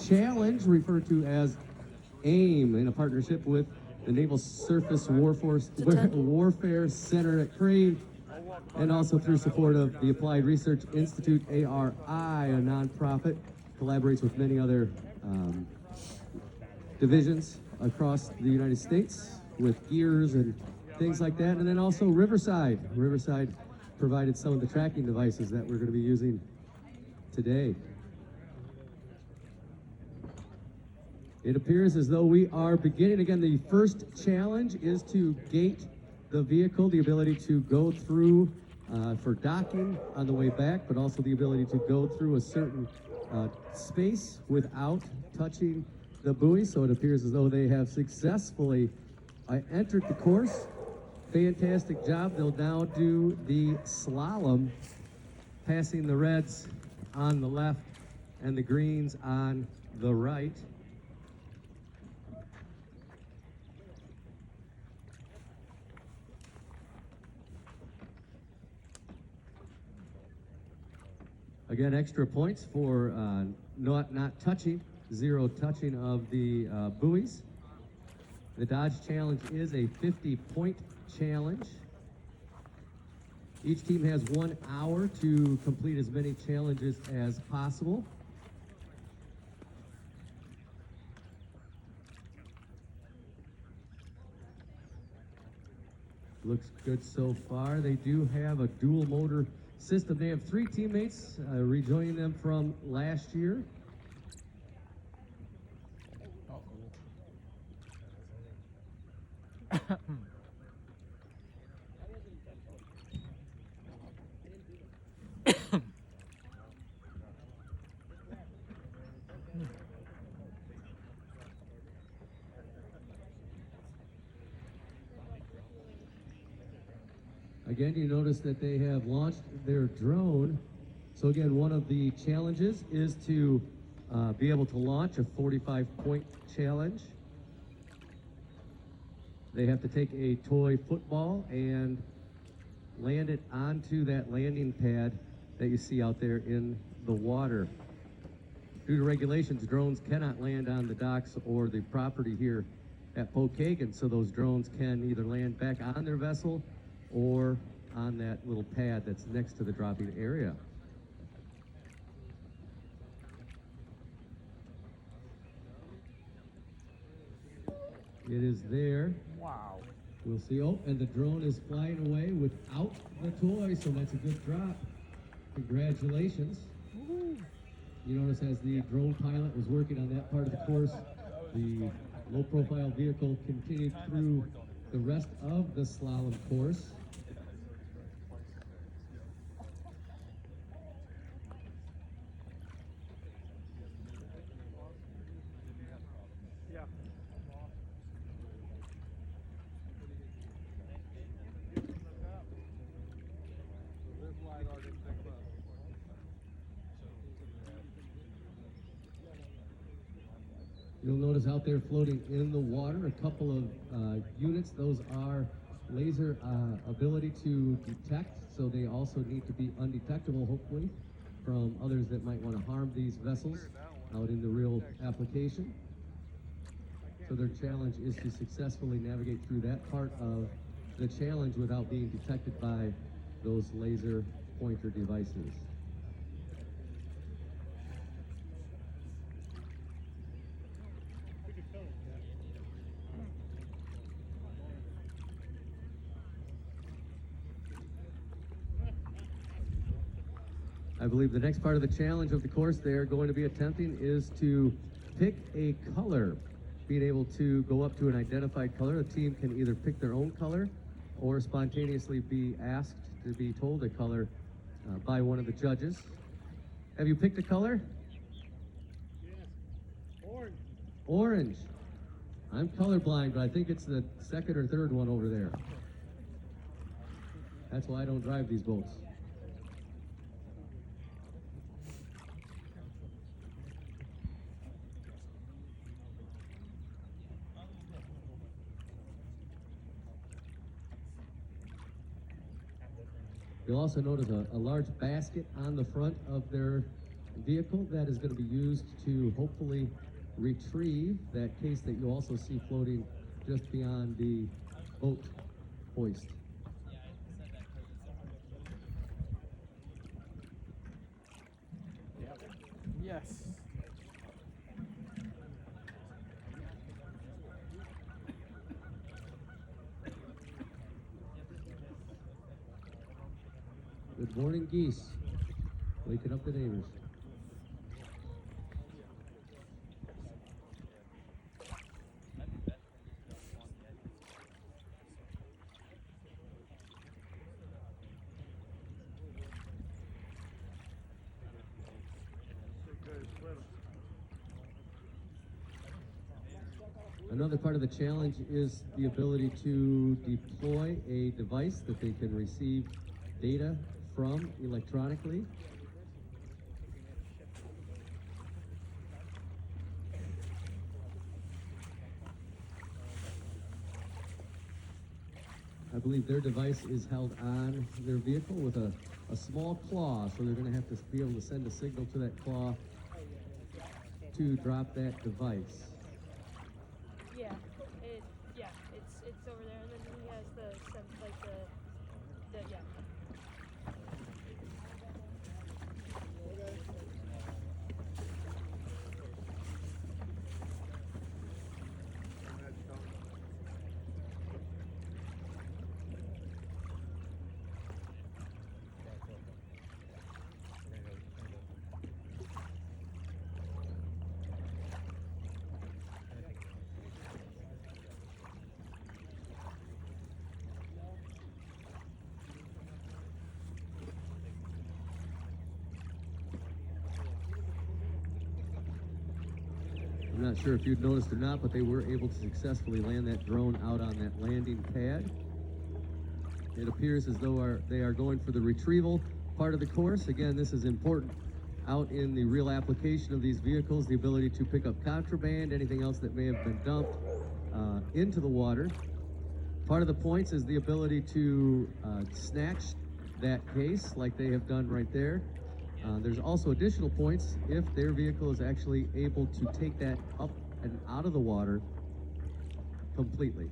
challenge, referred to as AIMM, in a partnership with the Naval Surface Warfare Center at Crane, and also through support of the Applied Research Institute, ARI, a nonprofit, collaborates with many other divisions across the United States with gears and things like that. And then also Riverside. Riverside provided some of the tracking devices that we're going to be using today. It appears as though we are beginning again. The first challenge is to gate the vehicle, the ability to go through for docking on the way back, but also the ability to go through a certain space without touching the buoy. So it appears as though they have successfully entered the course. Fantastic job. They'll now do the slalom, passing the reds on the left and the greens on the right. Again, extra points for not touching, zero touching of the buoys. The Dodge Challenge is a 50-point challenge. Each team has 1 hour to complete as many challenges as possible. Looks good so far. They do have a dual motor system. They have 3 teammates rejoining them from last year. Again, you notice that they have launched their drone. So again, one of the challenges is to be able to launch a 45-point challenge. They have to take a toy football and land it onto that landing pad that you see out there in the water. Due to regulations, drones cannot land on the docks or the property here at Pokagon, so those drones can either land back on their vessel or on that little pad that's next to the dropping area. It is there. Wow. We'll see. Oh, and the drone is flying away without the toy, so that's a good drop. Congratulations. Woo. You notice as the drone pilot was working on that part of the course, the low-profile vehicle continued through the rest of the slalom course. You'll notice out there floating in the water a couple of units. Those are laser ability to detect, so they also need to be undetectable, hopefully, from others that might want to harm these vessels out in the real application. So their challenge is to successfully navigate through that part of the challenge without being detected by those laser pointer devices. I believe the next part of the challenge of the course they're going to be attempting is to pick a color. Being able to go up to an identified color, a team can either pick their own color or spontaneously be asked to be told a color by one of the judges. Have you picked a color? Yes. Orange. Orange. I'm colorblind, but I think it's the second or third one over there. That's why I don't drive these boats. You'll also notice a large basket on the front of their vehicle that is going to be used to hopefully retrieve that case that you also see floating just beyond the boat hoist. Yes. Good morning, geese. Waking up the neighbors. Another part of the challenge is the ability to deploy a device that they can receive data from electronically. I believe their device is held on their vehicle with a small claw, so they're going to have to be able to send a signal to that claw to drop that device. Yeah, it's over there, and then he has the yeah. I'm not sure if you'd noticed or not, but they were able to successfully land that drone out on that landing pad. It appears as though they are going for the retrieval part of the course. Again, this is important out in the real application of these vehicles, the ability to pick up contraband, anything else that may have been dumped into the water. Part of the points is the ability to snatch that case like they have done right there. There's also additional points if their vehicle is actually able to take that up and out of the water completely.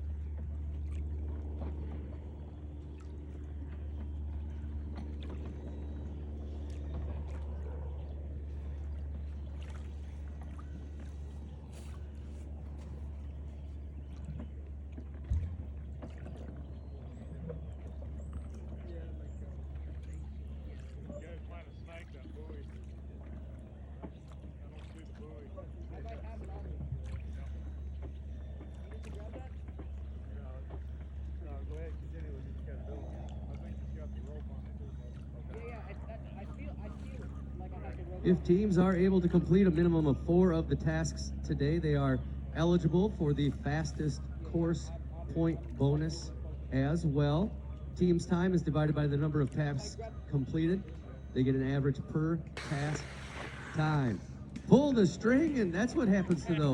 If teams are able to complete a minimum of 4 of the tasks today, they are eligible for the fastest course point bonus as well. Team's time is divided by the number of tasks completed. They get an average per task time. Pull the string, and that's what happens to those.